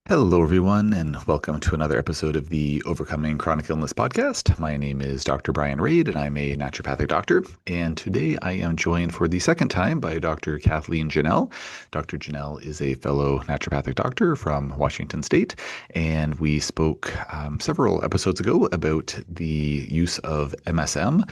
Hello, everyone, and welcome to another episode of the Overcoming Chronic Illness podcast. My name is Dr. Brian Rade, and I'm a naturopathic doctor. And today I am joined for the second time by Dr. Kathleen Janel. Dr. Janel is a fellow naturopathic doctor from Washington State, and we spoke several episodes ago about the use of MSM,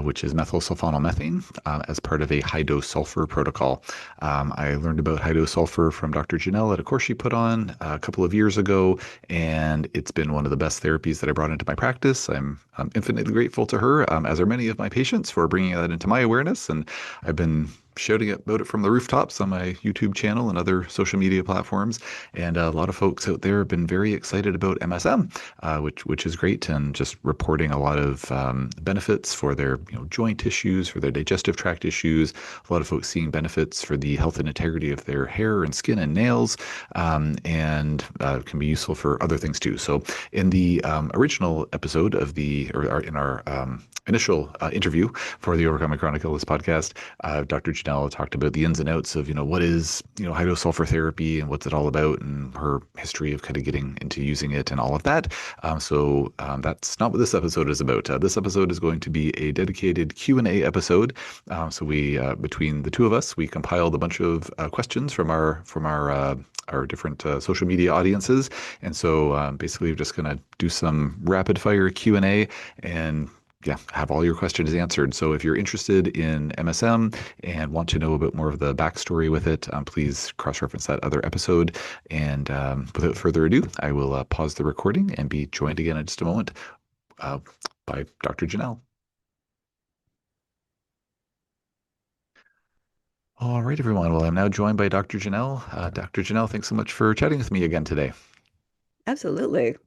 which is methyl sulfonylmethane, as part of a high-dose sulfur protocol. I learned about high-dose sulfur from Dr. Janel at a course she put on a couple of years ago, and it's been one of the best therapies that I brought into my practice. I'm infinitely grateful to her, as are many of my patients, for bringing that into my awareness. And I've been shouting about it from the rooftops on my YouTube channel and other social media platforms. And a lot of folks out there have been very excited about MSM, which is great, and just reporting a lot of benefits for their joint issues, for their digestive tract issues. A lot of folks seeing benefits for the health and integrity of their hair and skin and nails, and can be useful for other things too. So in the original episode of in our initial interview for the Overcoming Chronic Illness podcast, Dr. Janelle talked about the ins and outs of, what is, high-dose sulfur therapy and what's it all about, and her history of kind of getting into using it and all of that. So that's not what this episode is about. This episode is going to be a dedicated Q&A episode. So we, between the two of us, we compiled a bunch of questions from our different social media audiences. And so basically we're just going to do some rapid fire Q&A and yeah, have all your questions answered. So if you're interested in MSM and want to know a bit more of the backstory with it, please cross-reference that other episode. And without further ado, I will pause the recording and be joined again in just a moment by Dr. Janelle. All right, everyone. Well, I'm now joined by Dr. Janelle. Dr. Janelle, thanks so much for chatting with me again today. Absolutely.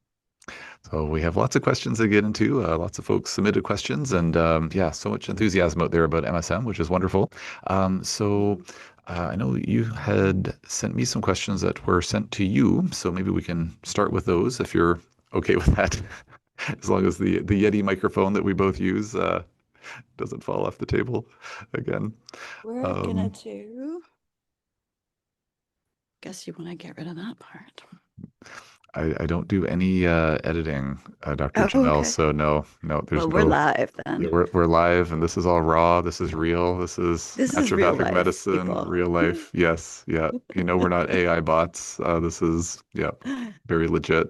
So we have lots of questions to get into. Lots of folks submitted questions, and yeah, so much enthusiasm out there about MSM, which is wonderful. I know you had sent me some questions that were sent to you, so maybe we can start with those if you're okay with that, as long as the Yeti microphone that we both use doesn't fall off the table again. We're gonna Um, do, guess you want to get rid of that part. I don't do any editing, Dr. Oh, Janelle, okay. so no, there's Well, we're no. live Yeah, then. we're live, and this is all raw. This is real. This is This is real naturopathic life, medicine, people. real life. Yes, yeah. We're not AI bots. This is yeah, very legit.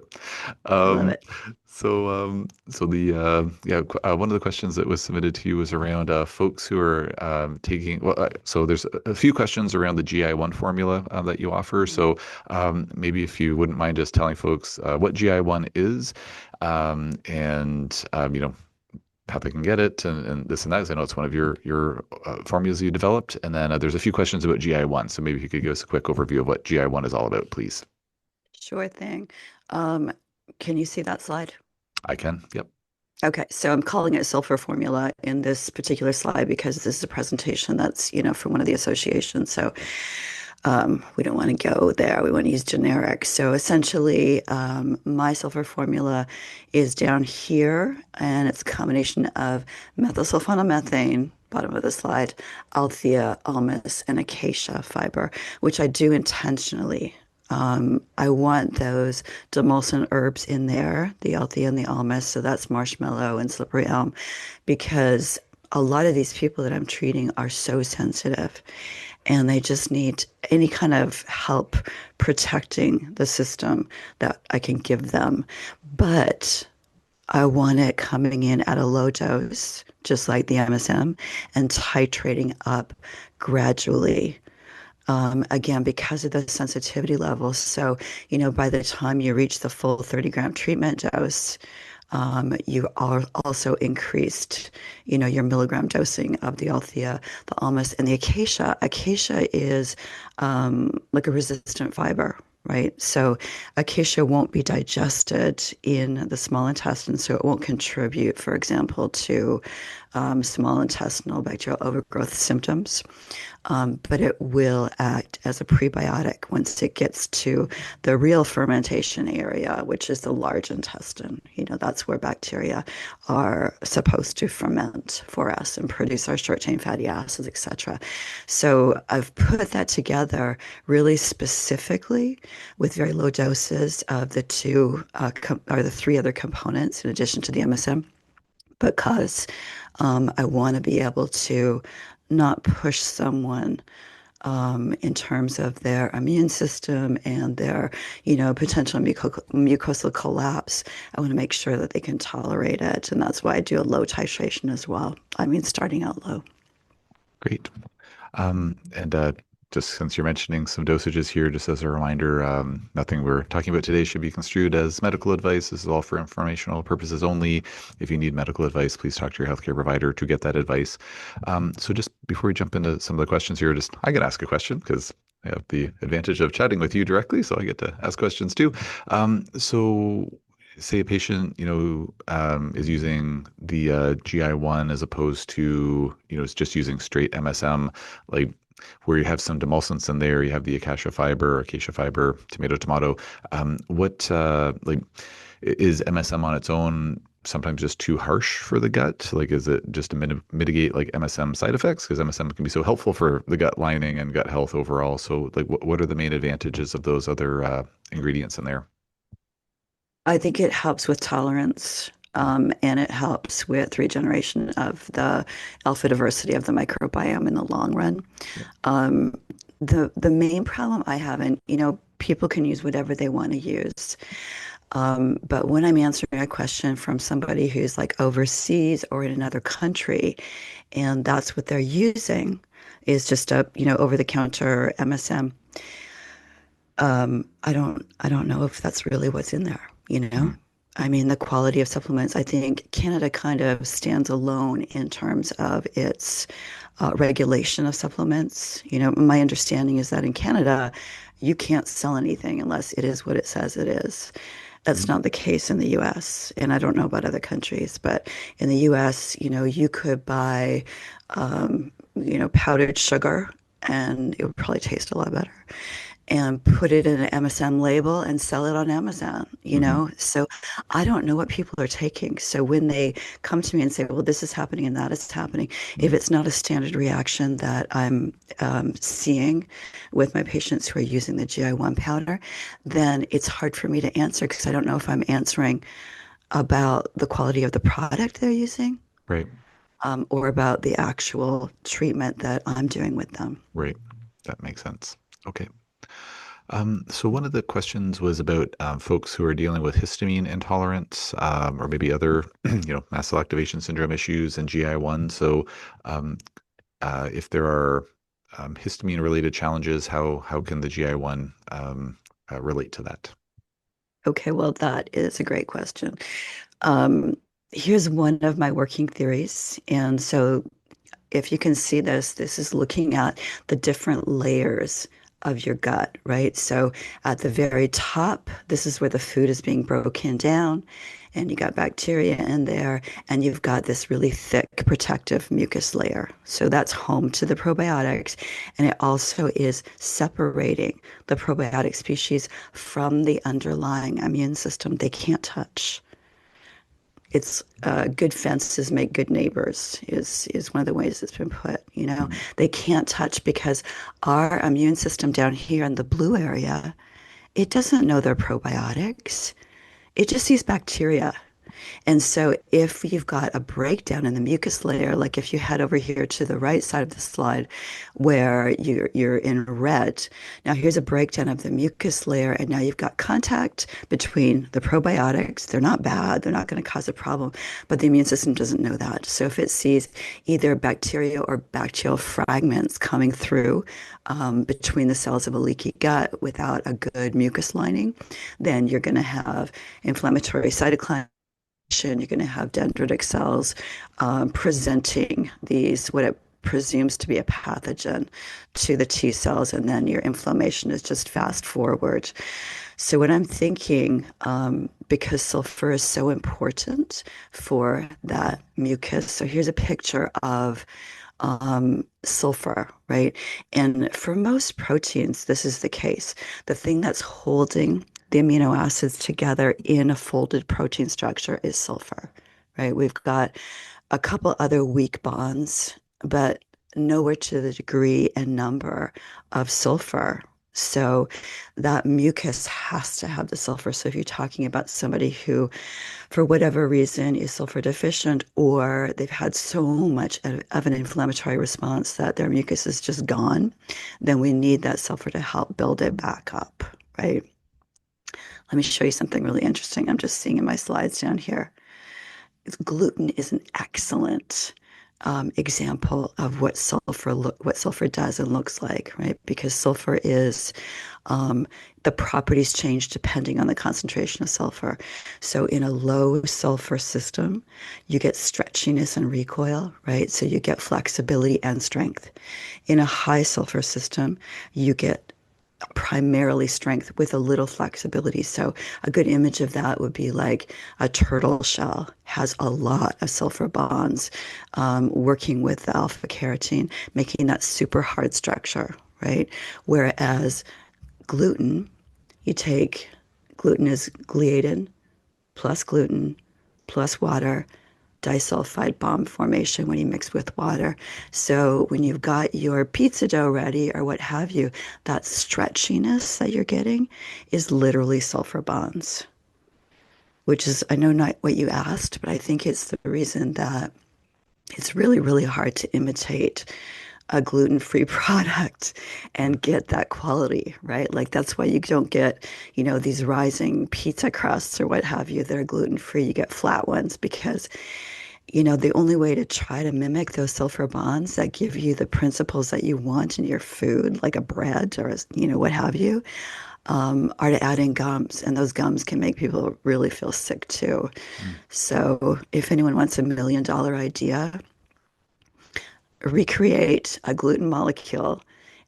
I love Um, it. so the one of the questions that was submitted to you was around folks who are taking. Well, so there's a few questions around the GI1 formula that you offer. Mhm. So maybe if you wouldn't mind just telling folks what GI1 is, and how they can get it, and this and that. 'Cause I know it's one of your formulas you developed. And then there's a few questions about GI1. So maybe if you could give us a quick overview of what GI1 is all about, please. Sure thing. Um, can you see that slide? I can. Yep. Okay, so I'm calling it sulfur formula in this particular slide because this is a presentation that's, from one of the associations. So we don't want to go there. We want to use generic. So essentially, my sulfur formula is down here, and it's a combination of methylsulfonylmethane, bottom of the slide, althea, almus, and acacia fiber, which I do intentionally. I want those demulcent herbs in there, the althea and the almus, so that's marshmallow and slippery elm, because a lot of these people that I'm treating are so sensitive and they just need any kind of help protecting the system that I can give them. But I want it coming in at a low dose, just like the MSM, and titrating up gradually. Again, because of the sensitivity levels. So, by the time you reach the full 30-gram treatment dose, you are also increased, your milligram dosing of the althea, the almus, and the acacia. Acacia is like a resistant fiber, right? So acacia won't be digested in the small intestine, so it won't contribute, for example, to small intestinal bacterial overgrowth symptoms. But it will act as a prebiotic once it gets to the real fermentation area, which is the large intestine. That's where bacteria are supposed to ferment for us and produce our short-chain fatty acids, etc. So I've put that together really specifically with very low doses of the or the three other components in addition to the MSM because I want to be able to not push someone in terms of their immune system and their, potential mucosal collapse. I want to make sure that they can tolerate it. And that's why I do a low titration as well. I mean, starting out low. Great. And just since you're mentioning some dosages here, just as a reminder, nothing we're talking about today should be construed as medical advice. This is all for informational purposes only. If you need medical advice, please talk to your healthcare provider to get that advice. So just before we jump into some of the questions here, I can ask a question because I have the advantage of chatting with you directly, so I get to ask questions too. So say a patient, is using the GI1 as opposed to, is just using straight MSM, like where you have some demulcents in there, you have the acacia fiber, tomato. What like is MSM on its own sometimes just too harsh for the gut? Like, is it just to mitigate like MSM side effects? Because MSM can be so helpful for the gut lining and gut health overall. So, like, what are the main advantages of those other ingredients in there? I think it helps with tolerance. And it helps with regeneration of the alpha diversity of the microbiome in the long run. Yeah. The main problem I have, and people can use whatever they want to use. But when I'm answering a question from somebody who's like overseas or in another country, and that's what they're using, is just a over-the-counter MSM. I don't know if that's really what's in there. Mhm. I mean, the quality of supplements, I think Canada kind of stands alone in terms of its regulation of supplements. My understanding is that in Canada, you can't sell anything unless it is what it says it is. That's Mhm. not the case in the US. And I don't know about other countries, but in the US, you could buy, powdered sugar and it would probably taste a lot better and put it in an MSM label and sell it on Amazon. Mhm. So I don't know what people are taking. So when they come to me and say, well, this is happening and that is happening, if Mhm. it's not a standard reaction that I'm seeing with my patients who are using the GI1 powder, then it's hard for me to answer because I don't know if I'm answering about the quality of the product they're using Right. or about the actual treatment that I'm doing with them. Right. That makes sense. Okay. So one of the questions was about folks who are dealing with histamine intolerance, or maybe other, mast cell activation syndrome issues and GI1. So, um, if there are histamine-related challenges, how can the GI1 relate to that? Okay, well, that is a great question. Um, Here's one of my working theories. And so if you can see this, this is looking at the different layers of your gut, right? So at the very top, this is where the food is being broken down, and you got bacteria in there, and you've got this really thick protective mucus layer. So that's home to the probiotics, and it also is separating the probiotic species from the underlying immune system they can't touch. It's good fences make good neighbors is one of the ways it's been put. Mhm. They can't touch because our immune system down here in the blue area, it doesn't know they're probiotics. It just sees bacteria. And so if you've got a breakdown in the mucus layer, like if you head over here to the right side of the slide where you're in red, now here's a breakdown of the mucus layer, and now you've got contact between the probiotics. They're not bad, they're not going to cause a problem, but the immune system doesn't know that. So if it sees either bacteria or bacterial fragments coming through between the cells of a leaky gut without a good mucus lining, then you're going to have inflammatory cytokines. You're going to have dendritic cells presenting these, what it presumes to be a pathogen to the T cells, and then your inflammation is just fast forward. So what I'm thinking, because sulfur is so important for that mucus. So here's a picture of sulfur, right? And for most proteins, this is the case. The thing that's holding the amino acids together in a folded protein structure is sulfur, right? We've got a couple other weak bonds, but nowhere to the degree and number of sulfur. So that mucus has to have the sulfur. So if you're talking about somebody who, for whatever reason, is sulfur deficient, or they've had so much of an inflammatory response that their mucus is just gone, then we need that sulfur to help build it back up, right? Let me show you something really interesting. I'm just seeing in my slides down here. Gluten is an excellent example of what sulfur does and looks like, right? Because sulfur is the properties change depending on the concentration of sulfur. So in a low sulfur system, you get stretchiness and recoil, right? So you get flexibility and strength. In a high sulfur system, you get primarily strength with a little flexibility. So a good image of that would be like a turtle shell has a lot of sulfur bonds working with the alpha carotene, making that super hard structure, right? Whereas gluten, you take gluten is gliadin plus gluten plus water disulfide bomb formation when you mix with water. So when you've got your pizza dough ready or what have you, that stretchiness that you're getting is literally sulfur bonds, which is, I know, not what you asked, but I think it's the reason that it's really, really hard to imitate a gluten-free product and get that quality, right? Like that's why you don't get, these rising pizza crusts or what have you that are gluten-free. You get flat ones because the only way to try to mimic those sulfur bonds that give you the principles that you want in your food, like a bread or, what have you, are to add in gums. And those gums can make people really feel sick too. Mm. So if anyone wants $1 million idea, recreate a gluten molecule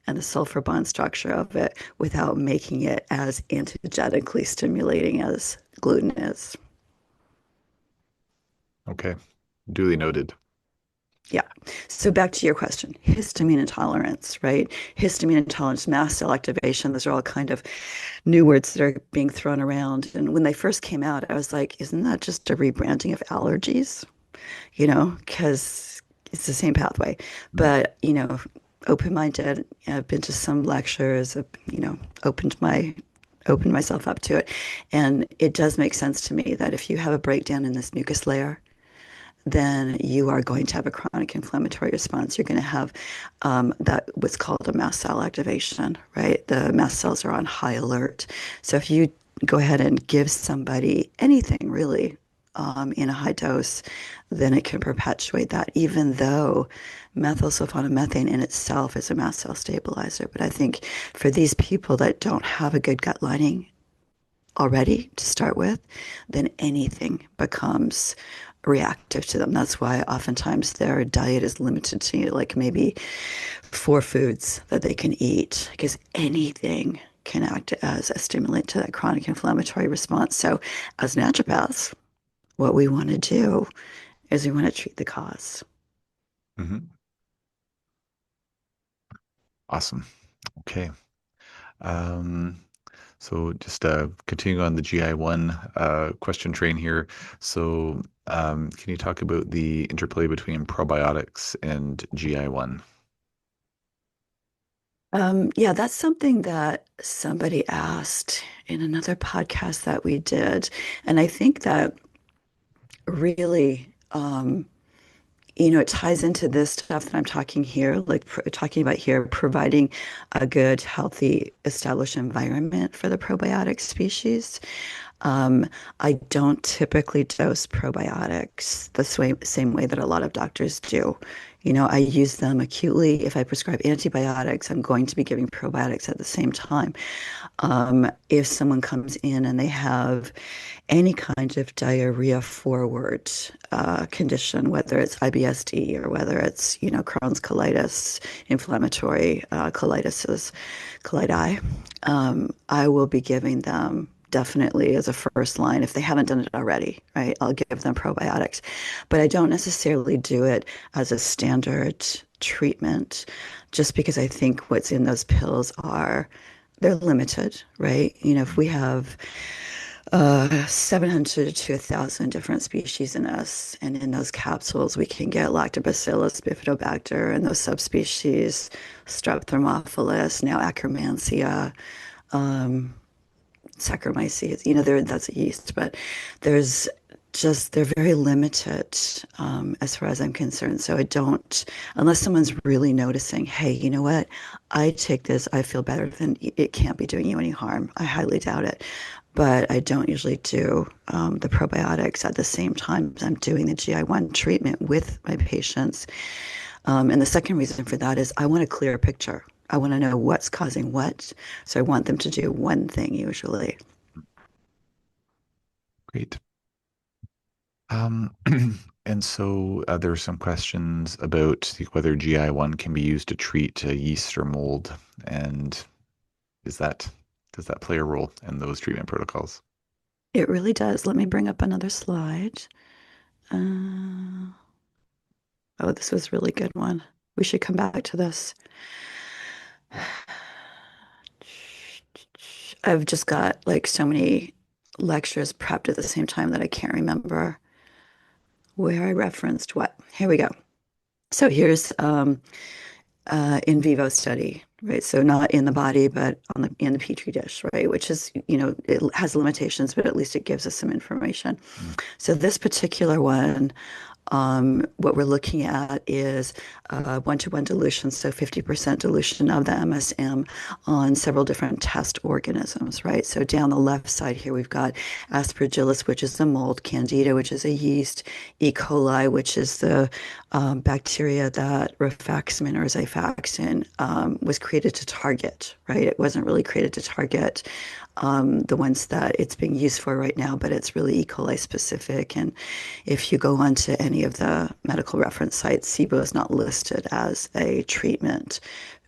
and the sulfur bond structure of it without making it as antigenically stimulating as gluten is. Okay. Duly noted. Yeah. So back to your question, histamine intolerance, right? Histamine intolerance, mast cell activation, those are all kind of new words that are being thrown around. And when they first came out, I was like, isn't that just a rebranding of allergies? Because it's the same pathway. Mm. But, open-minded, I've been to some lectures, opened myself up to it. And it does make sense to me that if you have a breakdown in this mucus layer, then you are going to have a chronic inflammatory response. You're going to have that what's called a mast cell activation, right? The mast cells are on high alert. So if you go ahead and give somebody anything really in a high dose, then it can perpetuate that, even though methylsulfonamethyl in itself is a mast cell stabilizer. But I think for these people that don't have a good gut lining already to start with, then anything becomes reactive to them. That's why oftentimes their diet is limited to like maybe 4 foods that they can eat, because anything can act as a stimulant to that chronic inflammatory response. So as naturopaths, what we want to do is we want to treat the cause. Hmm. Awesome. Okay. Um, so just continuing on the GI1 question train here. So can you talk about the interplay between probiotics and GI1? Yeah, that's something that somebody asked in another podcast that we did. And I think that really, it ties into this stuff that I'm talking here, like talking about here, providing a good, healthy, established environment for the probiotic species. Um, I don't typically dose probiotics the same way that a lot of doctors do. I use them acutely. If I prescribe antibiotics, I'm going to be giving probiotics at the same time. If someone comes in and they have any kind of diarrhea forward condition, whether it's IBSD or whether it's, Crohn's colitis, inflammatory colitis, I will be giving them definitely as a first line if they haven't done it already, right? I'll give them probiotics, but I don't necessarily do it as a standard treatment just because I think what's in those pills are they're limited, right? If we have 700 to 1,000 different species in us. And in those capsules, we can get Lactobacillus bifidobacter and those subspecies, Strep thermophilus, now Akkermansia, um, Saccharomyces. That's a yeast, but there's they're very limited as far as I'm concerned. So I don't, unless someone's really noticing, hey, you know what? I take this, I feel better, then it can't be doing you any harm. I highly doubt it. But I don't usually do the probiotics at the same time as I'm doing the GI1 treatment with my patients. And the second reason for that is I want a clear picture. I want to know what's causing what. So I want them to do one thing usually. Great. Um, and so there are some questions about whether GI1 can be used to treat yeast or mold, and is that does that play a role in those treatment protocols? It really does. Let me bring up another slide. Uh, oh, this was a really good one. We should come back to this. I've just got like so many lectures prepped at the same time that I can't remember where I referenced what. Here we go. So here's in vivo study, right? So not in the body, but in the petri dish, right? Which is, it has limitations, but at least it gives us some information. Mm. So this particular one, what we're looking at is one-to-one dilution, so 50% dilution of the MSM on several different test organisms, right? So down the left side here, we've got Aspergillus, which is the mold, Candida, which is a yeast, E. coli, which is the bacteria that rifaximin or Xifaxan was created to target, right? It wasn't really created to target the ones that it's being used for right now, but it's really E. coli specific. And if you go onto any of the medical reference sites, SIBO is not listed as a treatment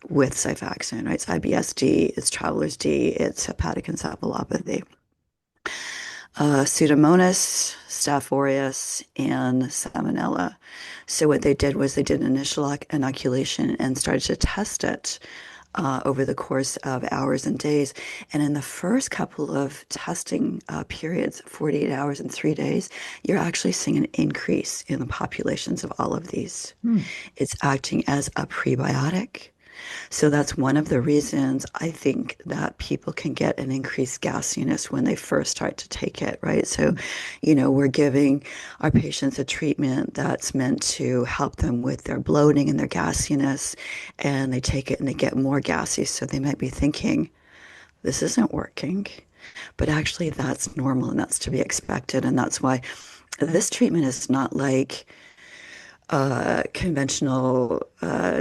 with Xifaxan, right? It's IBSD, it's Traveler's D, it's hepatic encephalopathy. Pseudomonas, Staph aureus, and Salmonella. So what they did was they did initial inoculation and started to test it over the course of hours and days. And in the first couple of testing periods, 48 hours and 3 days, you're actually seeing an increase in the populations of all of these. Hmm. It's acting as a prebiotic. So that's one of the reasons I think that people can get an increased gasiness when they first start to take it, right? So, we're giving our patients a treatment that's meant to help them with their bloating and their gasiness, and they take it and they get more gassy. So they might be thinking, this isn't working. But actually, that's normal and that's to be expected. And that's why this treatment is not like conventional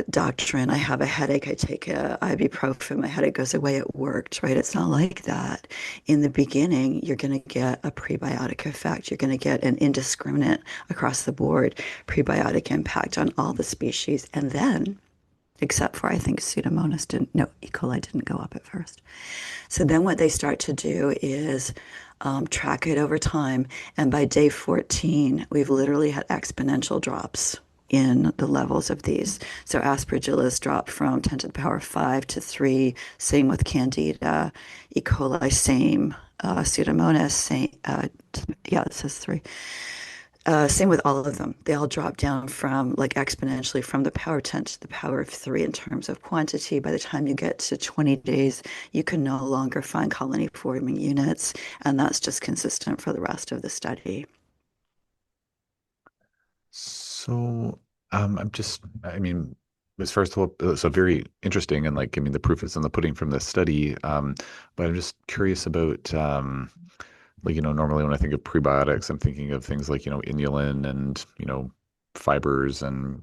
doctrine. I have a headache, I take a ibuprofen, my headache goes away, it worked, right? It's not like that. In the beginning, you're going to get a prebiotic effect. You're going to get an indiscriminate across the board prebiotic impact on all the species. And then, except for I think Pseudomonas didn't, no, E. coli didn't go up at first. So then what they start to do is track it over time. And by day 14, we've literally had exponential drops in the levels of these. So Aspergillus dropped from 10 to the power 5 to 3. Same with Candida. E. coli, same. Pseudomonas, same. Yeah, it says 3. Same with all of them. They all drop down from like exponentially from the power 10 to the power of 3 in terms of quantity. By the time you get to 20 days, you can no longer find colony forming units, and that's just consistent for the rest of the study. So, I mean, it's first of all, so very interesting, and the proof is in the pudding from this study. But I'm just curious about like, normally when I think of prebiotics, I'm thinking of things like, inulin and, fibers and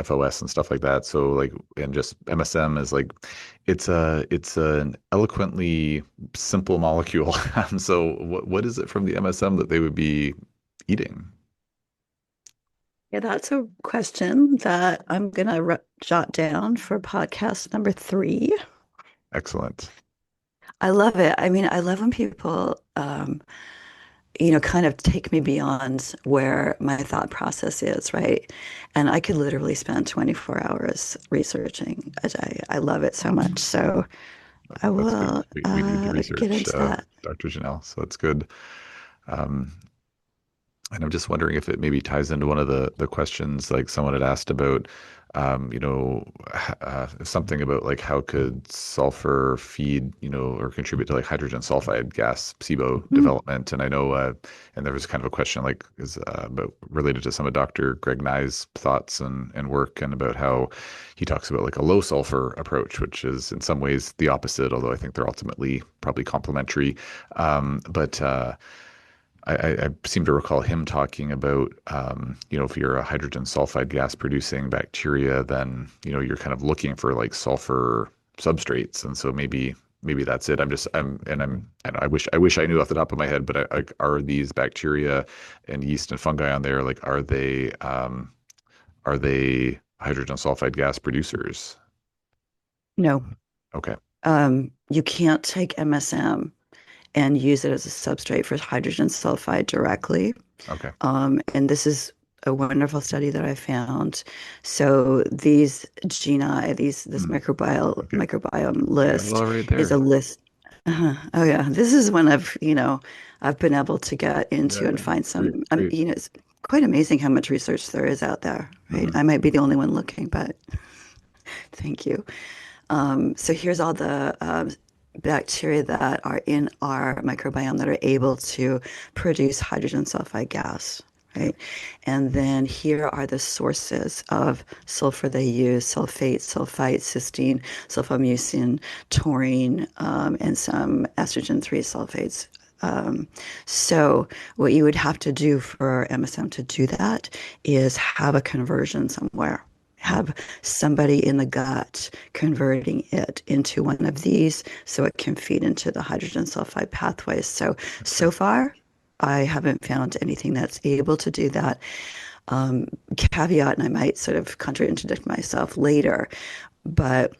FOS and stuff like that. So like, and just MSM is like, it's an eloquently simple molecule. So what is it from the MSM that they would be eating? Yeah, that's a question that I'm gonna jot down for podcast number 3. Excellent. I love it. I mean, I love when people, kind of take me beyond where my thought process is, right? And I could literally spend 24 hours researching a day. I love it so much. So I That's good. will We need the get research, into that. Dr. Janelle. So that's good. Um, And I'm just wondering if it maybe ties into one of the questions, like someone had asked about, something about like how could sulfur feed, or contribute to like hydrogen sulfide gas SIBO Mm, development. And I know, and there was kind of a question like is about related to some of Dr. Greg Nye's thoughts and work, and about how he talks about like a low sulfur approach, which is in some ways the opposite, although I think they're ultimately probably complementary. But I seem to recall him talking about, if you're a hydrogen sulfide gas producing bacteria, then, you're kind of looking for like sulfur substrates. And so maybe that's it. And I wish I knew off the top of my head, but are these bacteria and yeast and fungi on there, like, are they hydrogen sulfide gas producers? no, Okay. you can't take MSM and use it as a substrate for hydrogen sulfide directly. Okay. And this is a wonderful study that I found. So these geni, this Hmm. Okay. microbiome You got it list all right is there. a list. Oh yeah, this is one I've been able to get Yeah. into and Yeah. find Great. some. Great. It's quite amazing how much research there is out there, right? Hmm. I might be the only one looking, but thank you. So here's all the bacteria that are in our microbiome that are able to produce hydrogen sulfide gas, right? And then here are the sources of sulfur they use: sulfate, sulfite, cysteine, sulfomucin, taurine, and some estrogen 3 sulfates. So what you would have to do for MSM to do that is have a conversion somewhere, Hmm. have somebody in the gut converting it into one of these so it can feed into the hydrogen sulfide pathways. Okay. So far, I haven't found anything that's able to do that. Caveat, and I might sort of contradict myself later, but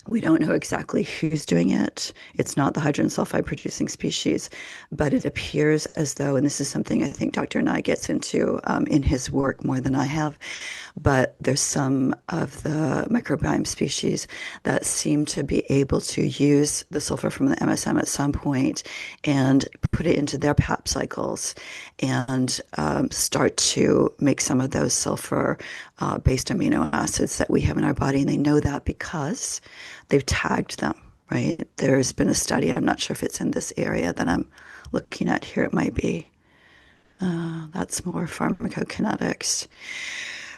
we don't know exactly who's doing it. It's not the hydrogen sulfide producing species, but it appears as though, and this is something I think Dr. Nye gets into in his work more than I have, but there's some of the microbiome species that seem to be able to use the sulfur from the MSM at some point and put it into their PAP cycles and start to make some of those sulfur based amino acids that we have in our body. And they know that because they've tagged them, right? There's been a study, I'm not sure if it's in this area that I'm looking at here, it might be. That's more pharmacokinetics.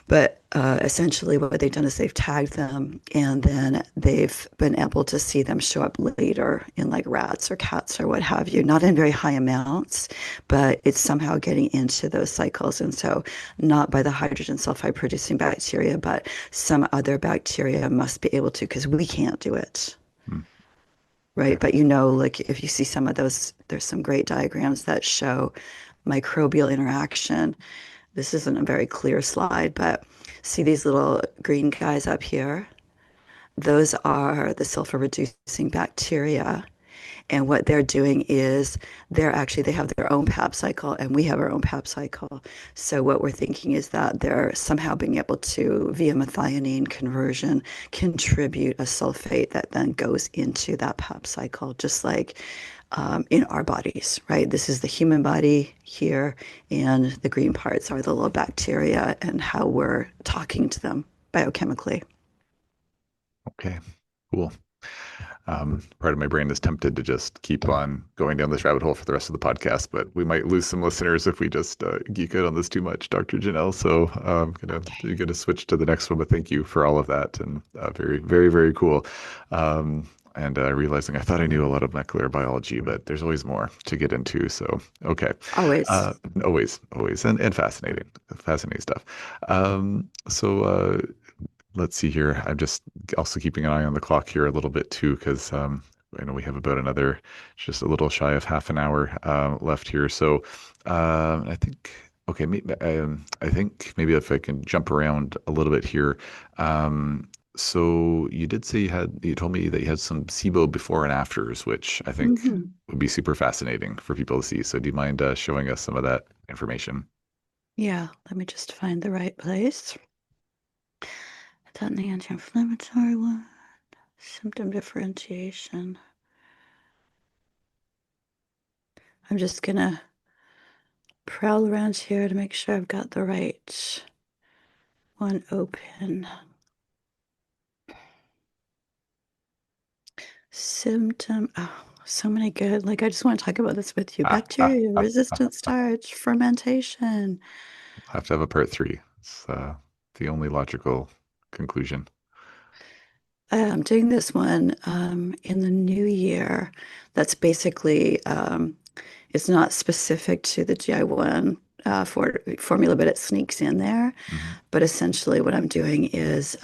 But essentially, what they've done is they've tagged them, and then they've been able to see them show up later in like rats or cats or what have you, not in very high amounts, but it's somehow getting into those cycles. And so, not by the hydrogen sulfide producing bacteria, but some other bacteria must be able to, because we can't do it. Hmm. Okay. Right. But like if you see some of those, there's some great diagrams that show microbial interaction. This isn't a very clear slide, but see these little green guys up here? Those are the sulfur reducing bacteria. And what they're doing is they have their own PAP cycle and we have our own PAP cycle. So what we're thinking is that they're somehow being able to, via methionine conversion, contribute a sulfate that then goes into that PAP cycle, just like in our bodies, right? This is the human body here, and the green parts are the little bacteria and how we're talking to them biochemically. Okay. Cool. Part of my brain is tempted to just keep on going down this rabbit hole for the rest of the podcast, but we might lose some listeners if we just geek out on this too much, Dr. Janelle. So I'm gonna switch to the next one. But thank you for all of that, and very, very, very cool. and realizing I thought I knew a lot of molecular biology, but there's always more to get into. So, okay. Always. Always, always, and fascinating stuff. So, let's see here. I'm just also keeping an eye on the clock here a little bit too, because I know we have about another, just a little shy of half an hour left here. So I think, okay, I think maybe if I can jump around a little bit here. So you did say you told me that you had some SIBO before and afters, which I think Hmm. would be super fascinating for people to see. So do you mind showing us some of that information? Yeah, let me just find the right place. Then the anti-inflammatory one, symptom differentiation. I'm just gonna prowl around here to make sure I've got the right one open. Symptom. Oh, so many good. Like, I just want to talk about this with you. Bacteria, resistant starch, fermentation. Have to have a part three. It's the only logical conclusion. I'm doing this one in the new year. That's basically, it's not specific to the GI1 formula, but it sneaks in there. Hmm. But essentially, what I'm doing is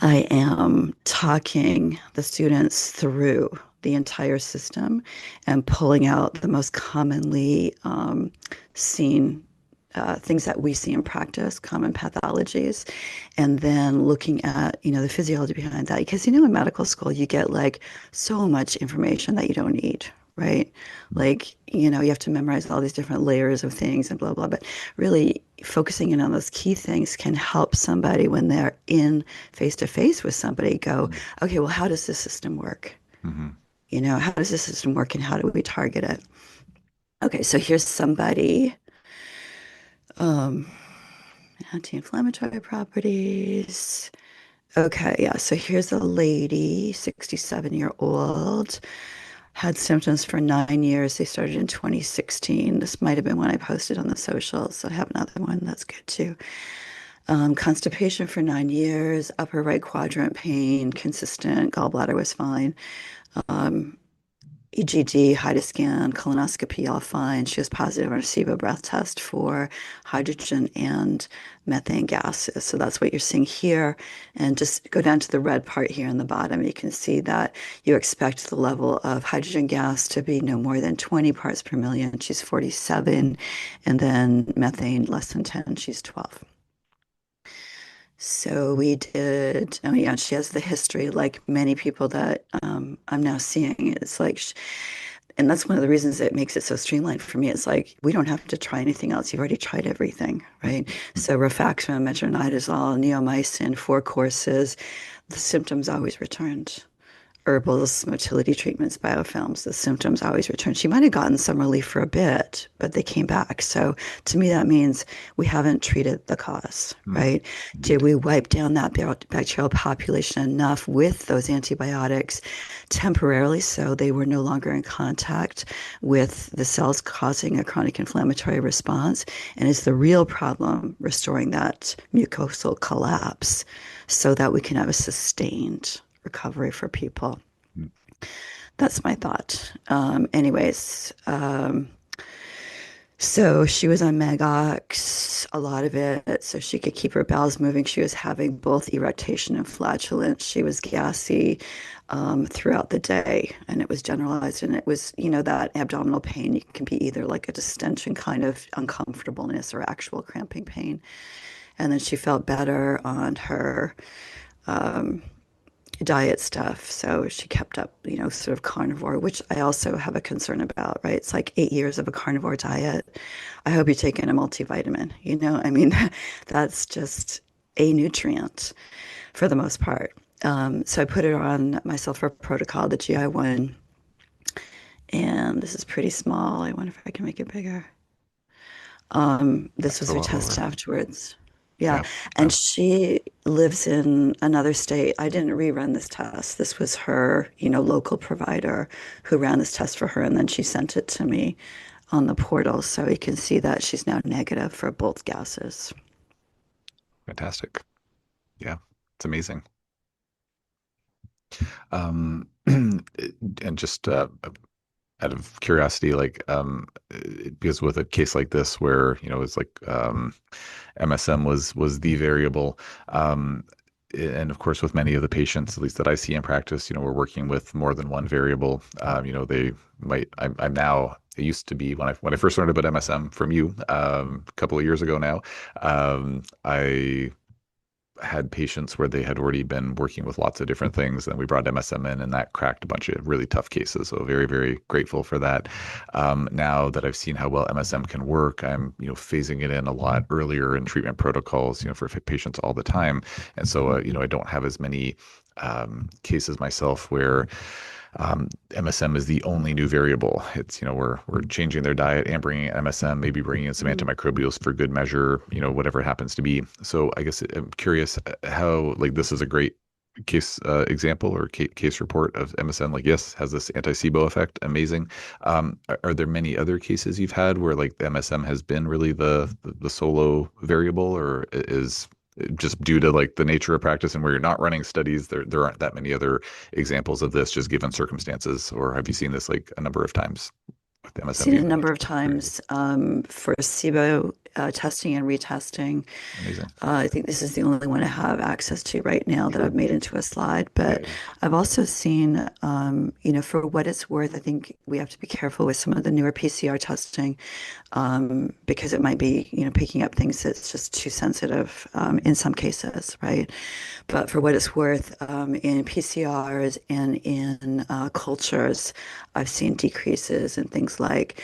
I am talking the students through the entire system and pulling out the most commonly seen things that we see in practice, common pathologies, and then looking at, the physiology behind that. Because, in medical school, you get like so much information that you don't need, right? Like, you have to memorize all these different layers of things and blah, blah. But really focusing in on those key things can help somebody when they're in face to face with somebody go, okay, well, how does this system work? Hmm. How does this system work and how do we target it? Okay, so here's somebody, um, anti-inflammatory properties. Okay, yeah, so here's a lady, 67-year-old, had symptoms for 9 years. They started in 2016. This might have been when I posted on the socials. So I have another one that's good too. Constipation for 9 years, upper right quadrant pain, consistent, gallbladder was fine. Um, EGD, HIDA scan, colonoscopy, all fine. She was positive on a SIBO breath test for hydrogen and methane gases. So that's what you're seeing here. And just go down to the red part here in the bottom. You can see that you expect the level of hydrogen gas to be no more than 20 parts per million. She's 47. And then methane less than 10. She's 12. So we did, oh yeah, she has the history like many people that I'm now seeing. It's like, and that's one of the reasons it makes it so streamlined for me. It's like, we don't have to try anything else. You've already tried everything, right? So rifaximin, metronidazole, neomycin, 4 courses, the symptoms always returned. Herbals, motility treatments, biofilms, the symptoms always return. She might have gotten some relief for a bit, but they came back. So to me, that means we haven't treated the cause, right? Did Indeed. we wipe down that bacterial population enough with those antibiotics temporarily so they were no longer in contact with the cells causing a chronic inflammatory response? And is the real problem restoring that mucosal collapse so that we can have a sustained recovery for people? That's my thought. So she was on Magox, a lot of it, so she could keep her bowels moving. She was having both eructation and flatulence. She was gassy throughout the day, and it was generalized. And it was, that abdominal pain. It can be either like a distension kind of uncomfortableness or actual cramping pain. And then she felt better on her diet stuff. So she kept up, sort of carnivore, which I also have a concern about, right? It's like 8 years of a carnivore diet. I hope you're taking a multivitamin, I mean, that's just a nutrient for the most part. So I put it on my Sulfur protocol, the GI one, and this is pretty small. I wonder if I can make it bigger. This That's was a her lot test lower. afterwards. Yeah. Yeah. And she lives in another state. I didn't rerun this test. This was her, local provider who ran this test for her. And then she sent it to me on the portal. So you can see that she's now negative for both gases. Fantastic. Yeah. It's amazing. Um, and just out of curiosity, because with a case like this where, it's like MSM was the variable, um, and of course with many of the patients, at least that I see in practice, we're working with more than one variable. They might. I'm now. It used to be when I first learned about MSM from you a couple of years ago now. I had patients where they had already been working with lots of different things, and we brought MSM in, and that cracked a bunch of really tough cases. So very, very grateful for that. Now that I've seen how well MSM can work, I'm phasing it in a lot earlier in treatment protocols, for patients all the time, and so I don't have as many cases myself where MSM is the only new variable. It's, we're changing their diet and bringing in MSM, maybe bringing in some Mm. antimicrobials for good measure, whatever it happens to be. So I guess I'm curious how, like, this is a great case example or case report of MSM. Like, yes, has this anti-SIBO effect. Amazing. Are there many other cases you've had where like the MSM has been really the solo variable, or is just due to like the nature of practice and where you're not running studies, there aren't that many other examples of this just given circumstances, or have you seen this like a number of times with MSM Seen it being a the number major of variable? times for SIBO testing and retesting. Amazing. I think this is the only one I have access to right now that Sure. I've made into a slide. Yeah, But yeah. I've also seen, for what it's worth, I think we have to be careful with some of the newer PCR testing because it might be, picking up things that's just too sensitive in some cases, right? But for what it's worth, in PCRs and in cultures, I've seen decreases in things like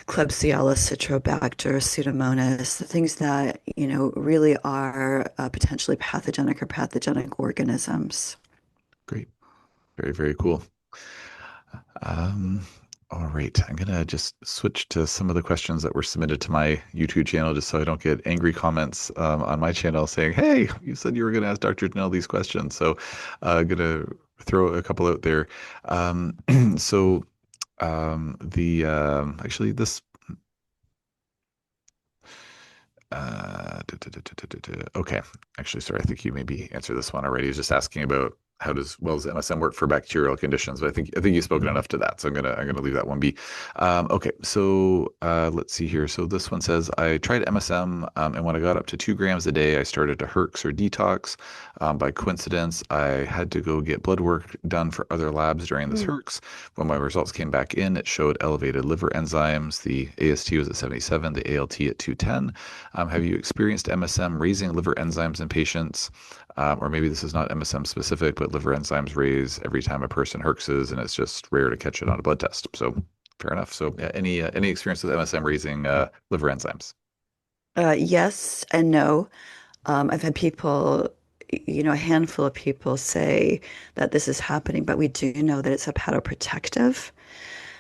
Klebsiella, Citrobacter, Pseudomonas, the things that, really are potentially pathogenic or pathogenic organisms. Great. Very, very cool. Um, all right. I'm gonna just switch to some of the questions that were submitted to my YouTube channel, just so I don't get angry comments on my channel saying, "Hey, you said you were gonna ask Dr. Janel these questions." So, I'm gonna throw a couple out there. Um, so, the actually this okay. Actually, sorry, I think you maybe answered this one already. He was just asking about how does MSM work for bacterial conditions, but I think you've spoken enough to that, so I'm gonna leave that one be. Okay, so let's see here. So this one says I tried MSM, and when I got up to 2 grams a day, I started to herx or detox. By coincidence, I had to go get blood work done for other labs during this Mm. herx. When my results came back in, it showed elevated liver enzymes. The AST was at 77, the ALT at 210. Have you experienced MSM raising liver enzymes in patients? Or maybe this is not MSM specific, but liver enzymes raise every time a person herxes, and it's just rare to catch it on a blood test. So fair enough. So yeah, any experience with MSM raising liver enzymes? Yes and no. I've had people, a handful of people say that this is happening, but we do know that it's hepatoprotective.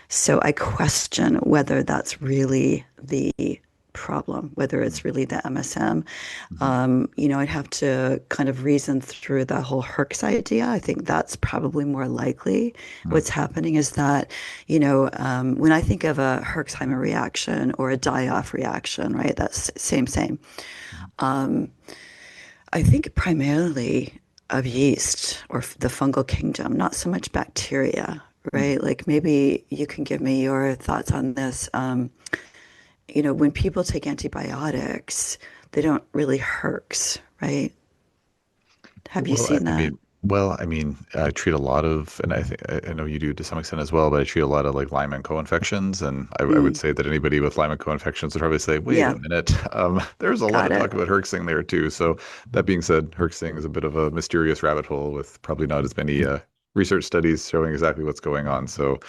So I question whether that's really the problem, whether it's really the MSM. Mm-hmm. I'd have to kind of reason through the whole Herx idea. I think that's probably more likely. What's happening is that, when I think of a Herxheimer reaction or a die-off reaction, right? That's same. Um, I think primarily of yeast or the fungal kingdom, not so much bacteria, Mm-hmm. right? Like maybe you can give me your thoughts on this. When people take antibiotics, they don't really herx, right? Have you Well, seen that? I mean, I treat a lot of, and I know you do to some extent as well, but I treat a lot of like Lyme and co-infections, and I would Mm, say that anybody with Lyme and co-infections would probably say, "Wait a yeah, minute, there's a lot got of it. talk about herxing there too." So that being said, herxing is a bit of a mysterious rabbit hole with probably not as many research studies showing exactly what's going on. So,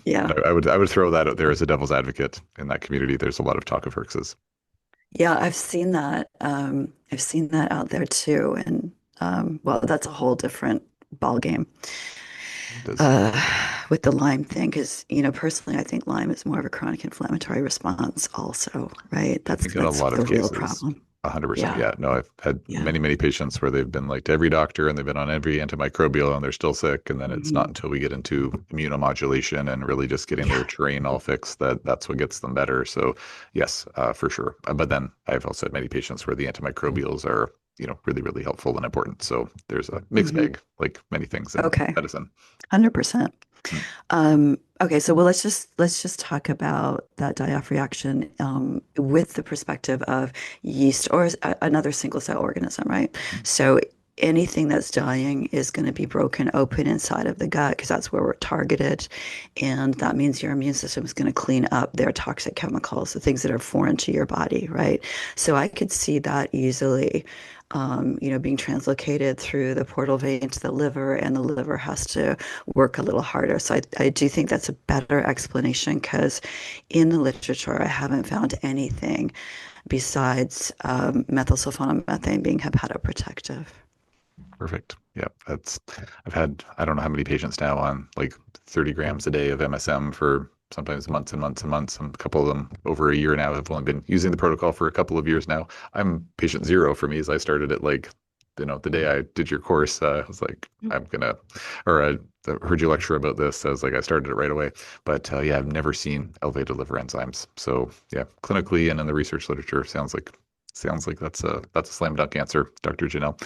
Yeah. but I would throw that out there as a devil's advocate in that community. There's a lot of talk of herxes. Yeah, I've seen that. I've seen that out there too. And well, that's a whole different ball game Does uh, with the Lyme thing, because personally, I think Lyme is more of a chronic inflammatory response, also, right? I That's think in a that's lot of the real cases, problem. 100%. Yeah, Yeah. No, I've had yeah, many, many patients where they've been like to every doctor and they've been on every antimicrobial and they're still sick. And then it's not hmm until we get into immunomodulation and really just getting their yeah, terrain all fixed that's what gets them better. So, yes, for sure. But then I've also had many patients where the antimicrobials are really, really helpful and important. So there's a mixed Hmm. bag, like many things in Okay, medicine. 100%. Mm, Okay, so well, let's just talk about that die-off reaction with the perspective of yeast or another single cell organism, right? mm, So anything that's dying is going to be broken open inside of the gut because that's where we're targeted, and that means your immune system is going to clean up their toxic chemicals, the things that are foreign to your body, right? So I could see that easily. Being translocated through the portal vein to the liver, and the liver has to work a little harder. So I do think that's a better explanation because in the literature, I haven't found anything besides methylsulfonomethane being hepatoprotective. perfect. Yeah, I've had, I don't know how many patients now on like 30 grams a day of MSM for sometimes months and months and months. And a couple of them over a year now. I've only been using the protocol for a couple of years now. I'm patient zero for me as I started it like, the day I did your course, I was like, or I heard you lecture about this. I was like, I started it right away. But yeah, I've never seen elevated liver enzymes. So yeah, clinically and in the research literature, sounds like that's a slam dunk answer, Dr. Janel.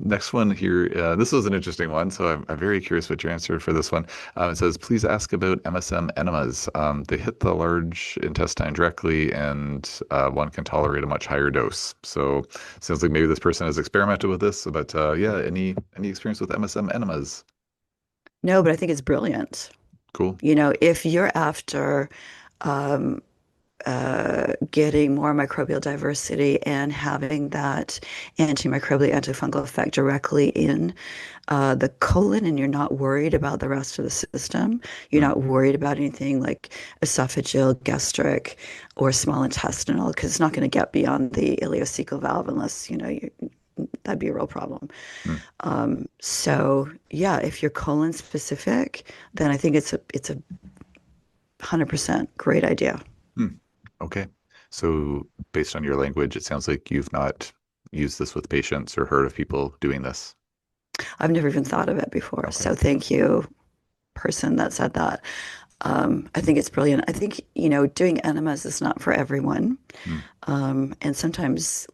Next one here. This was an interesting one, so I'm very curious what your answer for this one. It says, please ask about MSM enemas. They hit the large intestine directly, and one can tolerate a much higher dose. So sounds like maybe this person has experimented with this. But yeah, any experience with MSM enemas? No, but I think it's brilliant. Cool. If you're after um, getting more microbial diversity and having that antimicrobial, antifungal effect directly in the colon, and you're not worried about the rest of the system. You're Mm, not worried about anything like esophageal, gastric, or small intestinal, because it's not going to get beyond the ileocecal valve unless, that'd be a real problem. mm, So yeah, if you're colon specific, then I think it's a 100% great idea. mm. Okay. So based on your language, it sounds like you've not used this with patients or heard of people doing this. I've never even thought of it before. Okay. So thank you, person that said that. I think it's brilliant. I think, doing enemas is not for everyone. Mm, And sometimes,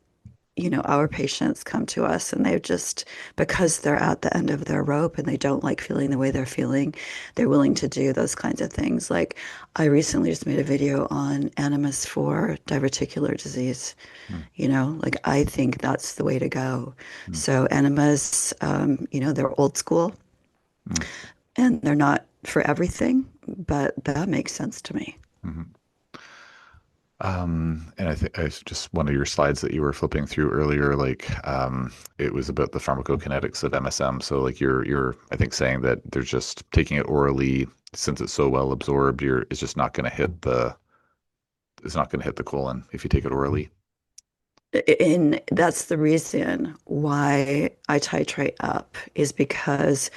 our patients come to us and they're just, because they're at the end of their rope and they don't like feeling the way they're feeling, they're willing to do those kinds of things. Like I recently just made a video on enemas for diverticular disease. mm, Like I think that's the way to go. mm, So enemas, they're old school mm, and they're not for everything, but that makes sense to me. mhm. And I think it's just one of your slides that you were flipping through earlier, like it was about the pharmacokinetics of MSM. So like you're I think saying that there's just taking it orally since it's so well absorbed, it's just not going to hit the colon if you take it orally. And that's the reason why I titrate up is because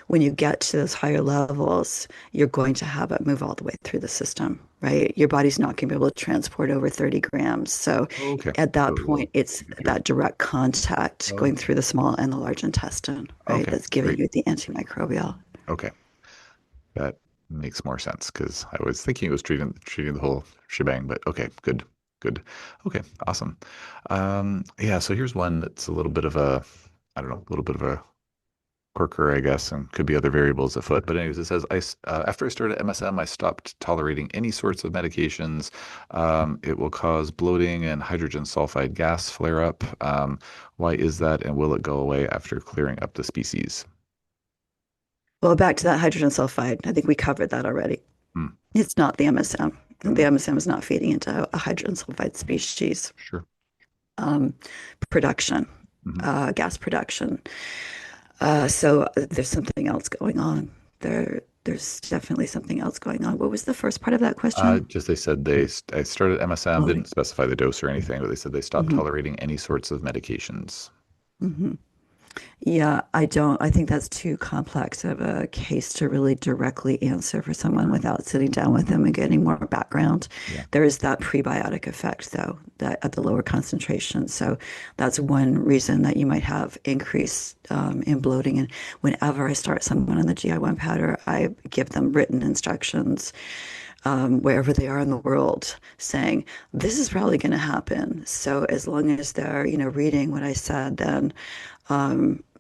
when you get to those higher levels, you're going to have it move all the way through the system, right? Your body's not going to be able to transport over 30 grams. So Okay. at So that it will point, it's take you through. that direct contact going Okay. through the small and the large intestine, right? Okay. That's giving Great. you the antimicrobial. Okay. That makes more sense because I was thinking it was treating the whole shebang, but okay, good, good. Okay, awesome. Yeah, so here's one that's a little bit of a, I don't know, a little bit of a quirker, I guess, and could be other variables afoot. But anyways, it says after I started MSM, I stopped tolerating any sorts of medications. It will cause bloating and hydrogen sulfide gas flare up. Why is that, and will it go away after clearing up the species? Well, back to that hydrogen sulfide. I think we covered that already. Hmm. It's not the MSM. The Okay. MSM is not feeding into a hydrogen sulfide species Sure. um, production, Mhm. gas production. So there's something else going on. There's definitely something else going on. What was the first part of that question? Just they said I started MSM, Oh, didn't specify the dose or anything, but they said they stopped hmm tolerating any sorts of medications. hmm Yeah, I don't. I think that's too complex of a case to really directly answer for someone Okay. without sitting down with them and getting more background. Yeah. There is that prebiotic effect, though, that at the lower concentration. So that's one reason that you might have increase in bloating. And whenever I start someone on the GI1 powder, I give them written instructions wherever they are in the world, saying, this is probably going to happen. So as long as they're, reading what I said, then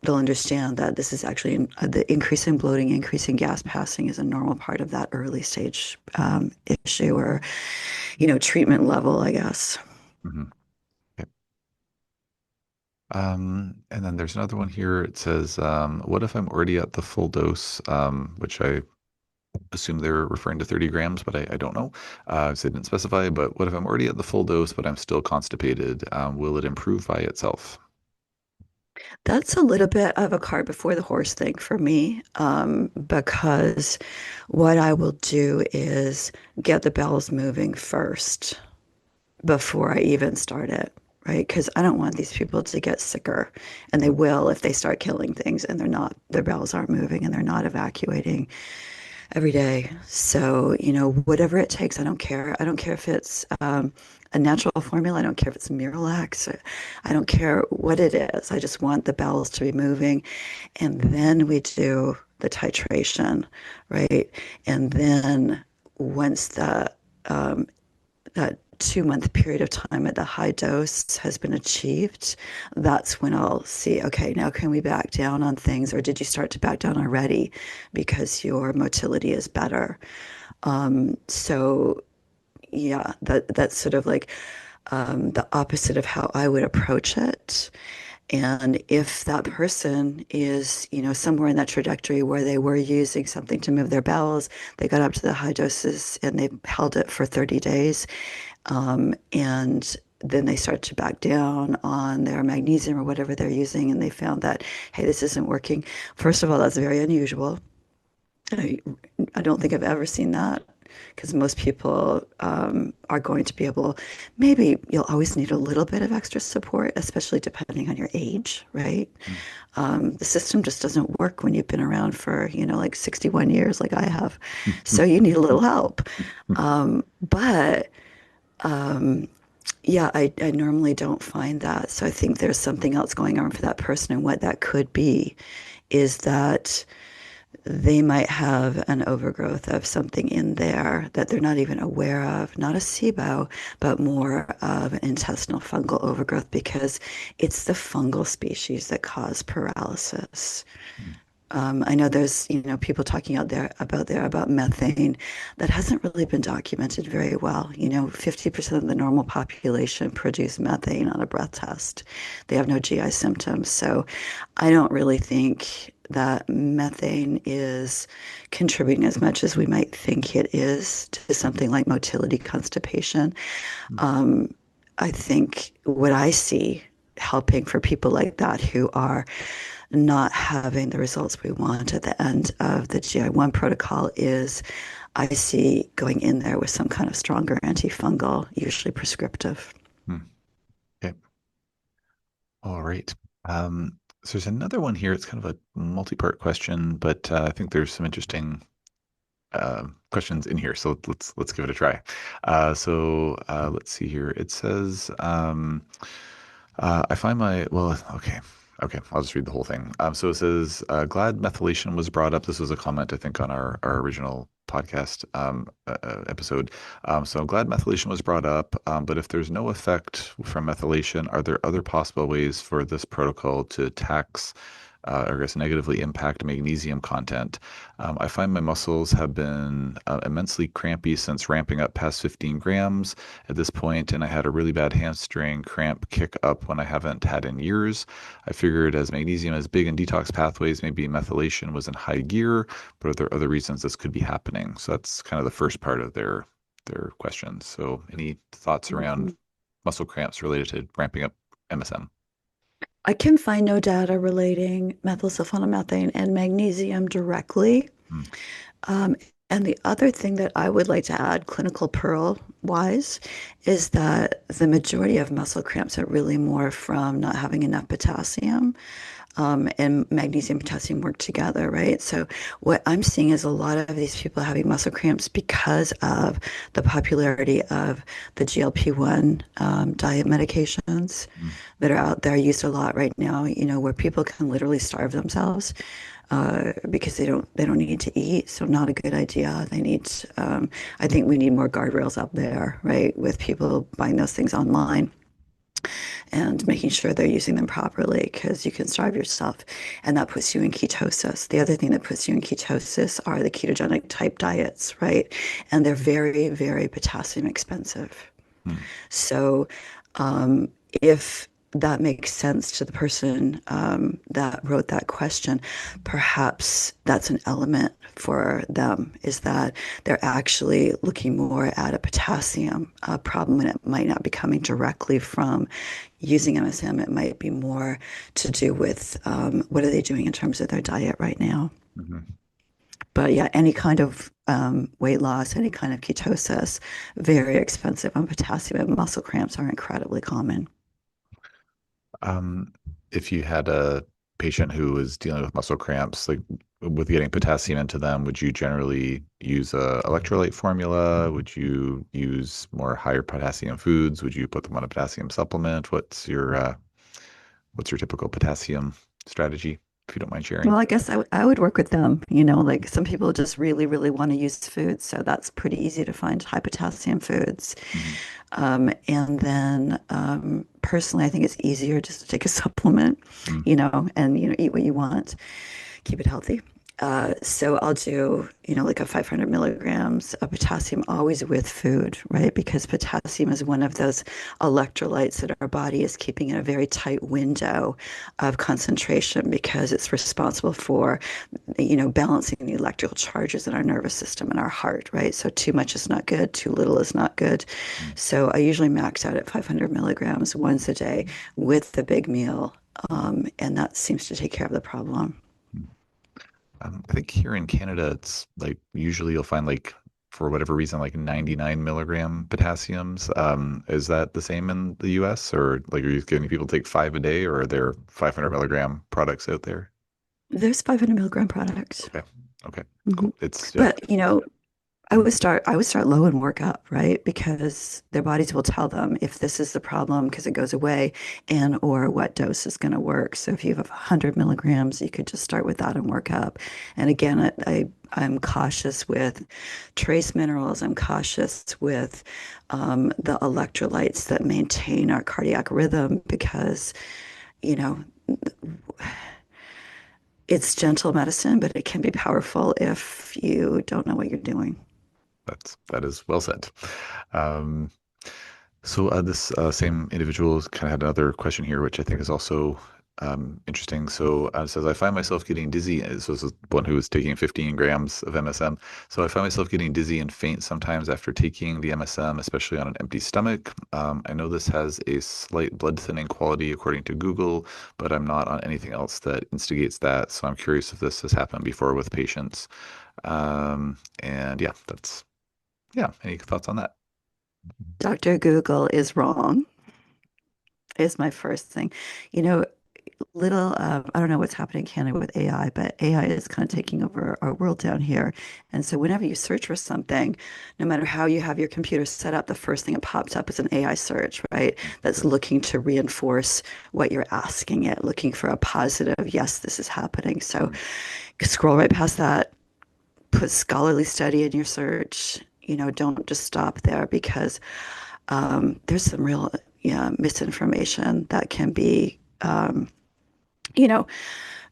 they'll understand that this is actually the increase in bloating, increase in gas passing is a normal part of that early stage issue or, treatment level, I guess. Hmm. Okay. And then there's another one here. It says, what if I'm already at the full dose, which I assume they're referring to 30 grams, but I don't know. So they didn't specify, but what if I'm already at the full dose, but I'm still constipated? Will it improve by itself? That's a little bit of a cart before the horse thing for me, because what I will do is get the bells moving first before I even start it, right? Because I don't want these people to get sicker, and they will if they start killing things and their bells aren't moving and they're not evacuating every day. So, whatever it takes, I don't care. I don't care if it's a natural formula. I don't care if it's Miralax. I don't care what it is. I just want the bowels to be moving. And then we do the titration, right? And then once that 2 month period of time at the high dose has been achieved, that's when I'll see, okay, now can we back down on things, or did you start to back down already because your motility is better? So yeah, that's sort of like the opposite of how I would approach it. And if that person is, somewhere in that trajectory where they were using something to move their bowels, they got up to the high doses and they held it for 30 days, and then they start to back down on their magnesium or whatever they're using, and they found that, hey, this isn't working. First of all, that's very unusual. I, I don't think I've ever seen that because most people are going to be able, maybe you'll always need a little bit of extra support, especially depending on your age, right? Mm. The system just doesn't work when you've been around for, like 61 years, like I have. So you need a little help. But yeah, I normally don't find that. So I think there's something else going on for that person. And what that could be is that they might have an overgrowth of something in there that they're not even aware of, not a SIBO, but more of an intestinal fungal overgrowth because it's the fungal species that cause paralysis. I know there's, people talking out there about methane that hasn't really been documented very well. 50% of the normal population produce methane on a breath test. They have no GI symptoms. So I don't really think that methane is contributing as much as we might think it is to something like motility constipation. I think what I see helping for people like that who are not having the results we want at the end of the GI1 protocol is I see going in there with some kind of stronger antifungal, usually prescriptive. Mm. Okay. All right. So there's another one here. It's kind of a multi-part question, but I think there's some interesting questions in here. So let's give it a try. Let's see here. It says, I find my well, okay. Okay, I'll just read the whole thing. So it says, glad methylation was brought up. This was a comment, I think, on our original podcast episode. So I'm glad methylation was brought up, but if there's no effect from methylation, are there other possible ways for this protocol to tax or I guess negatively impact magnesium content? I find my muscles have been immensely crampy since ramping up past 15 grams at this point, and I had a really bad hamstring cramp kick up when I haven't had in years. I figured as magnesium is big in detox pathways, maybe methylation was in high gear, but are there other reasons this could be happening? So that's kind of the first part of their questions. So any thoughts around Mhm. muscle cramps related to ramping up MSM? I can find no data relating methylsulfonaphthane and magnesium directly. Mm. Um, and the other thing that I would like to add, clinical pearl wise, is that the majority of muscle cramps are really more from not having enough potassium, and magnesium and potassium work together, right? So what I'm seeing is a lot of these people having muscle cramps because of the popularity of the GLP-1 diet medications Mm. that are out there used a lot right now, where people can literally starve themselves because they don't need to eat. So not a good idea. I think we need more guardrails up there, right? With people buying those things online and making sure they're using them properly because you can starve yourself and that puts you in ketosis. The other thing that puts you in ketosis are the ketogenic type diets, right? And they're very, very potassium expensive. Hmm. So if that makes sense to the person that wrote that question, perhaps that's an element for them, is that they're actually looking more at a potassium problem, and it might not be coming directly from using MSM. It might be more to do with what are they doing in terms of their diet right now. Mhm. But yeah, any kind of weight loss, any kind of ketosis, very expensive on potassium, and muscle cramps are incredibly common. Um, if you had a patient who was dealing with muscle cramps, like with getting potassium into them, would you generally use a electrolyte formula? Would you use more higher potassium foods? Would you put them on a potassium supplement? What's your typical potassium strategy, if you don't mind sharing? Well, I guess I would work with them. Like some people just really, really want to use food. So that's pretty easy to find high potassium foods. Hmm. And then personally, I think it's easier just to take a supplement, Mm. and, eat what you want, keep it healthy. So I'll do, like a 500 milligrams of potassium always with food, right? Because potassium is one of those electrolytes that our body is keeping in a very tight window of concentration because it's responsible for, balancing the electrical charges in our nervous system and our heart, right? So too much is not good, too little is not good. Mm. So I usually max out at 500 milligrams once a day with the big meal. And that seems to take care of the problem. Mm. I think here in Canada, it's like usually you'll find like for whatever reason like 99 milligram potassiums. Is that the same in the US or like are you getting people take five a day or are there 500 milligram products out there? There's 500 milligram products. Okay. Okay. Hmm. Cool. It's yeah. But, I would start low and work up, right? Because their bodies will tell them if this is the problem because it goes away and or what dose is going to work. So if you have 100 milligrams, you could just start with that and work up. And again, I'm cautious with trace minerals. I'm cautious with the electrolytes that maintain our cardiac rhythm because, you know, it's gentle medicine, but it can be powerful if you don't know what you're doing. That is well said. Um, this same individual kind of had another question here, which I think is also interesting. So it says, I find myself getting dizzy. So this is one who is taking 15 grams of MSM. So I find myself getting dizzy and faint sometimes after taking the MSM, especially on an empty stomach. I know this has a slight blood thinning quality according to Google, but I'm not on anything else that instigates that. So I'm curious if this has happened before with patients. And yeah, any thoughts on that? Dr. Google is wrong, is my first thing. You know, I don't know what's happening in Canada with AI, but AI is kind of taking over our world down here. And so whenever you search for something, no matter how you have your computer set up, the first thing that pops up is an AI search, right? That's looking to reinforce what you're asking it, looking for a positive, yes, this is happening. So scroll right past that, put scholarly study in your search. Don't just stop there because there's some real, yeah, misinformation that can be, you know,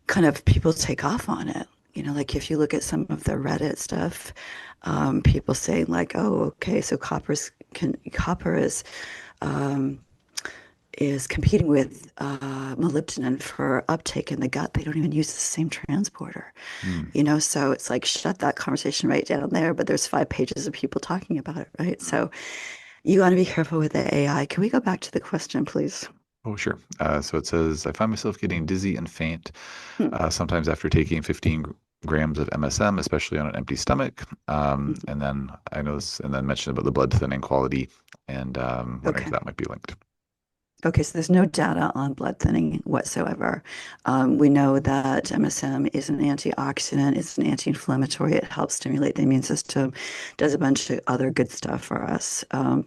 kind of people take off on it. Like if you look at some of the Reddit stuff, people saying like, "Oh, okay, so copper is competing with molybdenum for uptake in the gut. They don't even use the same transporter." Mm. So it's like shut that conversation right down there. But there's 5 pages of people talking about it, right? So you want to be careful with the AI. Can we go back to the question, please? Oh, sure. So it says, I find myself getting dizzy and faint Hmm. sometimes after taking 15 grams of MSM, especially on an empty stomach. And then I noticed, and then mentioned about the blood thinning quality and wondering if Okay. that might be linked. Okay, so there's no data on blood thinning whatsoever. We know that MSM is an antioxidant, it's an anti-inflammatory, it helps stimulate the immune system, does a bunch of other good stuff for us,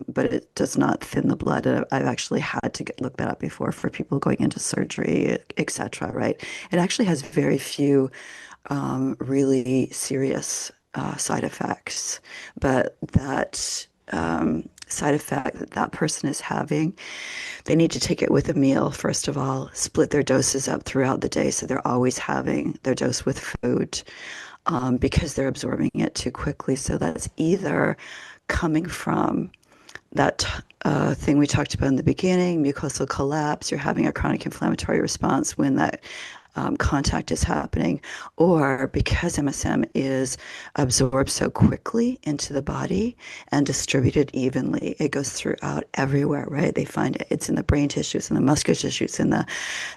but it does not thin the blood. I've actually had to look that up before for people going into surgery, etc., right? It actually has very few really serious side effects. But that side effect that that person is having, they need to take it with a meal, first of all, split their doses up throughout the day so they're always having their dose with food because they're absorbing it too quickly. So that's either coming from that thing we talked about in the beginning, mucosal collapse, you're having a chronic inflammatory response when that contact is happening, or because MSM is absorbed so quickly into the body and distributed evenly, it goes throughout everywhere, right? They find it's in the brain tissues, in the muscular tissues, in the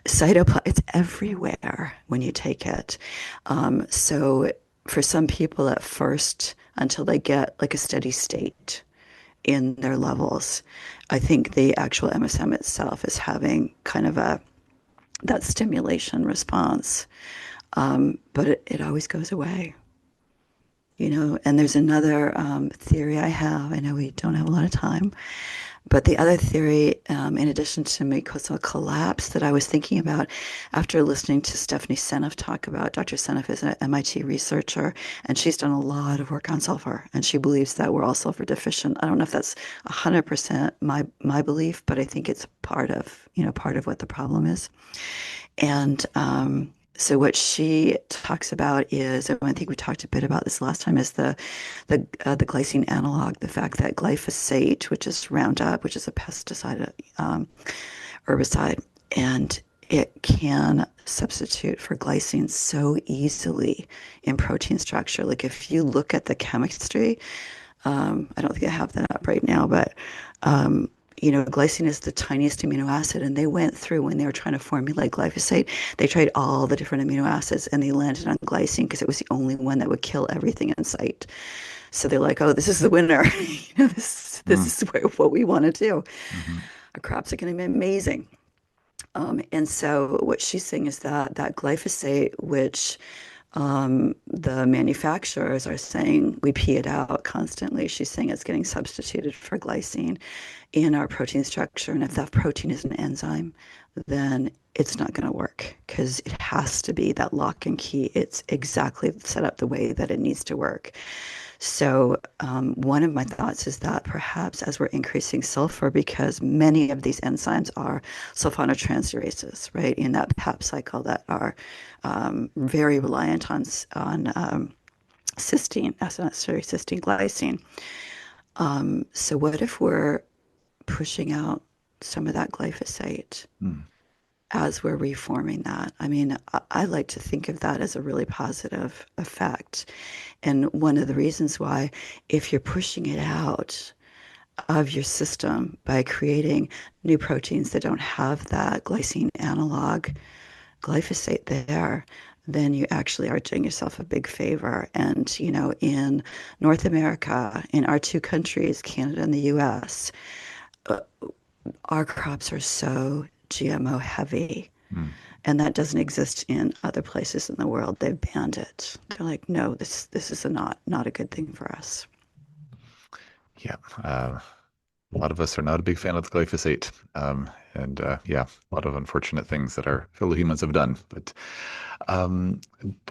cytoplasm, it's everywhere when you take it. So for some people at first, until they get like a steady state, in their levels. I think the actual MSM itself is having kind of a that stimulation response, but it always goes away. And there's another theory I have. I know we don't have a lot of time, but the other theory, in addition to mucosal collapse, that I was thinking about after listening to Stephanie Seneff talk about, Dr. Seneff is an MIT researcher, and she's done a lot of work on sulfur, and she believes that we're all sulfur deficient. I don't know if that's 100% my belief, but I think it's part of what the problem is. And so what she talks about is, and I think we talked a bit about this last time, is the glycine analog, the fact that glyphosate, which is Roundup, which is a pesticide, herbicide, and it can substitute for glycine so easily in protein structure. Like if you look at the chemistry, I don't think I have that up right now, but glycine is the tiniest amino acid, and they went through when they were trying to formulate glyphosate. They tried all the different amino acids, and they landed on glycine because it was the only one that would kill everything in sight. So they're like, "Oh, this is the winner. This Mm. is what we want to do. Mm-hmm. Our crops are going to be amazing." And so what she's saying is that that glyphosate, which the manufacturers are saying we pee it out constantly. She's saying it's getting substituted for glycine in our protein structure. And if that protein is an enzyme, then it's not going to work because it has to be that lock and key. It's exactly set up the way that it needs to work. So, one of my thoughts is that perhaps as we're increasing sulfur, because many of these enzymes are sulfonylureas, right, in that PAP cycle that are very reliant on cysteine, that's not necessarily cysteine, glycine. So, what if we're pushing out some of that glyphosate Mm. as we're reforming that? I mean, I like to think of that as a really positive effect. And one of the reasons why, if you're pushing it out of your system by creating new proteins that don't have that glycine analog glyphosate there, then you actually are doing yourself a big favor. And, in North America, in our two countries, Canada and the US, uh, our crops are so GMO heavy. Mm. And that doesn't exist in other places in the world. They've banned it. They're like, no, this is not a good thing for us. Yeah. A lot of us are not a big fan of the glyphosate. And yeah, a lot of unfortunate things that our fellow humans have done. But um,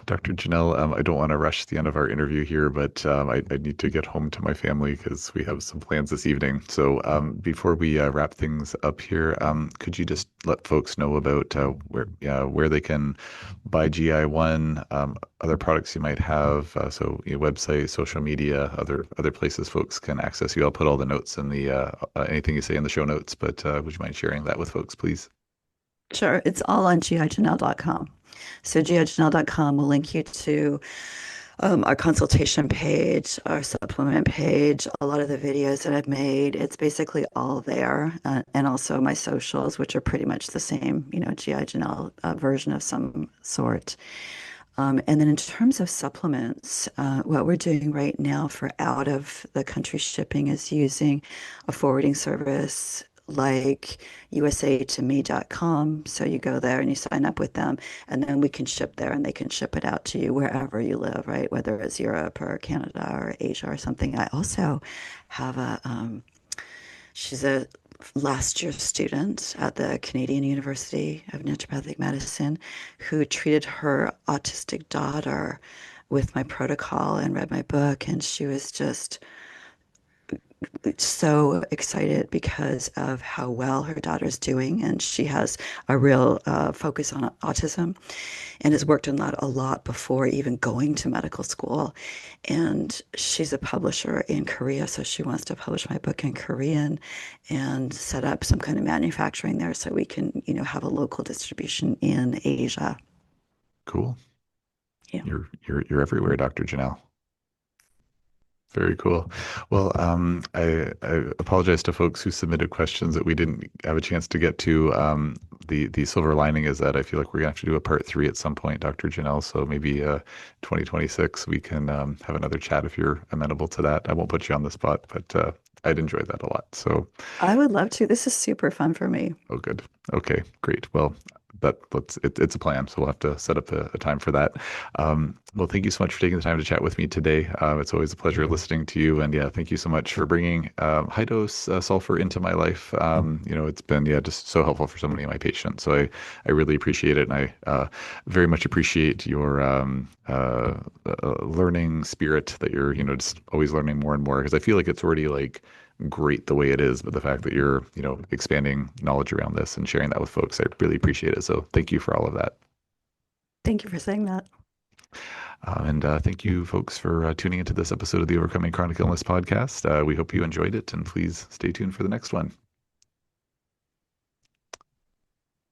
Dr. Janel, I don't want to rush the end of our interview here, but I need to get home to my family because we have some plans this evening. So before we wrap things up here, could you just let folks know about where they can buy GI1, other products you might have, so your website, social media, other places folks can access you. I'll put all the notes in the anything you say in the show notes, but would you mind sharing that with folks, please? Sure, it's all on gijanel.com. So gijanel.com will link you to our consultation page, our supplement page, a lot of the videos that I've made. It's basically all there, and also my socials, which are pretty much the same, GI Janelle version of some sort. And then in terms of supplements, what we're doing right now for out of the country shipping is using a forwarding service like usatome.com. So you go there and you sign up with them, and then we can ship there and they can ship it out to you wherever you live, right? Whether it's Europe or Canada or Asia or something. I also have she's a last year student at the Canadian University of Naturopathic Medicine who treated her autistic daughter with my protocol and read my book. And she was just so excited because of how well her daughter's doing. And she has a real focus on autism and has worked on that a lot before even going to medical school. And she's a publisher in Korea, so she wants to publish my book in Korean and set up some kind of manufacturing there so we can, have a local distribution in Asia. Cool. Yeah. You're everywhere, Dr. Janel. Very cool. Well, I apologize to folks who submitted questions that we didn't have a chance to get to. The silver lining is that I feel like we're gonna have to do a part three at some point, Dr. Janel. So maybe 2026 we can have another chat if you're amenable to that. I won't put you on the spot, but I'd enjoy that a lot. So, I would love to. This is super fun for me. oh, good. Okay, great. Well, it's a plan, so we'll have to set up a time for that. Well, thank you so much for taking the time to chat with me today. It's always a pleasure listening to you, and yeah, thank you so much for bringing high dose sulfur into my life. It's been just so helpful for so many of my patients. So I really appreciate it, and I very much appreciate your learning spirit that you're just always learning more and more, because I feel like it's already like great the way it is, but the fact that you're, expanding knowledge around this and sharing that with folks, I really appreciate it. So thank you for all of that. Thank you for saying that. And thank you, folks, for tuning into this episode of the Overcoming Chronic Illness podcast. We hope you enjoyed it, and please stay tuned for the next one.